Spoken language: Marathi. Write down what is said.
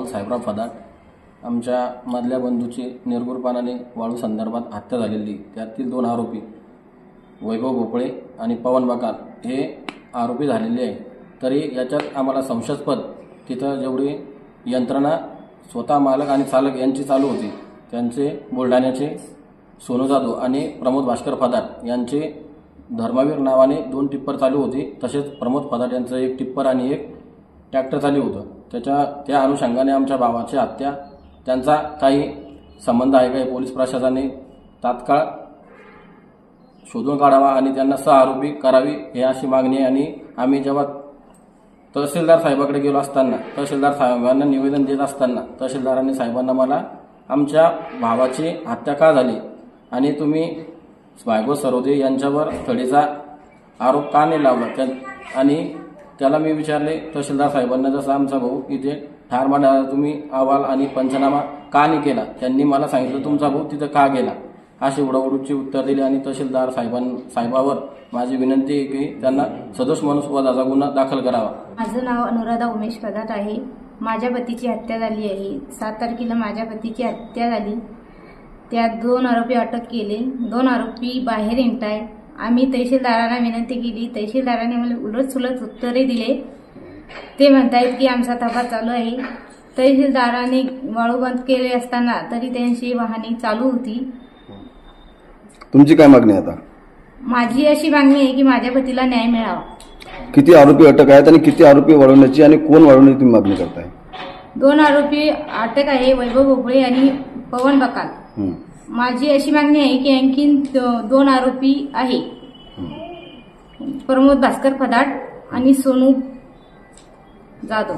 साहेबराव फदाड, आमच्या मधल्या बंधूची निर्गुणपणाने वाळू संदर्भात हत्या झालेली, त्यातील 2 आरोपी वैभव भोपळे आणि पवन बकाल हे आरोपी झालेले आहे। तरी याच्यात आम्हाला संशयास्पद तिथं जेवढी यंत्रणा स्वतः मालक आणि चालक यांची चालू होती, त्यांचे बुलढाण्याचे सोनू जाधव आणि प्रमोद भास्कर फदाड यांचे धर्मवीर नावाने 2 टिप्पर चालू होती। तसेच प्रमोद फदाड यांचं 1 टिप्पर आणि 1 ट्रॅक्टर चालू होतं। त्या अनुषंगाने आमच्या भावाची हत्या, त्यांचा काही संबंध आहे का पोलीस प्रशासनाने तात्काळ शोधून काढावा आणि त्यांना सहआरोपी करावी ही अशी मागणी आहे। आणि आम्ही जेव्हा तहसीलदार साहेबांकडे गेलो असताना, तहसीलदार साहेबांना निवेदन देत असताना तहसीलदारांनी साहेबांना मला आमच्या भावाची हत्या का झाली आणि तुम्ही वैभव सरोदे यांच्यावर थडीचा आरोप का नाही लावला, आणि त्याला मी विचारले तहसीलदार साहेबांना, जसा आमचा भाऊ इथे ठार मारला तुम्ही अहवाल आणि पंचनामा का नाही केला, त्यांनी मला सांगितलं तुमचा भाऊ तिथं का गेला, अशी उडवडूची उत्तर दिली। आणि तहसीलदार साहेबावर माझी विनंती आहे की त्यांना सदोष मनुष्यवधाचा गुन्हा दाखल करावा। माझं नाव अनुराधा उमेश फदाड आहे। माझ्या पतीची हत्या झाली आहे। 7 तारखेला माझ्या पतीची हत्या झाली। त्यात 2 आरोपी अटक केले, 2 आरोपी बाहेर येताय। आम्ही तहसीलदारांना विनंती केली, तहसीलदारांनी आम्हाला उलटसुलट उत्तरे दिले। ते म्हणतायत की आमचा तपास चालू आहे। तहसीलदारांनी वाळू बंद केले असताना तरी त्यांची वाहने चालू होती। तुमची काय मागणी आता? माझी अशी मागणी आहे की माझ्या पतीला न्याय मिळावा। किती आरोपी अटक आहेत आणि किती आरोपी वाढवण्याची आणि कोण वाढवण्याची तुम्ही मागणी करताय? 2 आरोपी अटक आहे, वैभव भोपळे आणि पवन बकाल। माझी अशी मागणी आहे की आणखीन 2 आरोपी आहे, प्रमोद भास्कर फदाड आणि सोनू जाधव।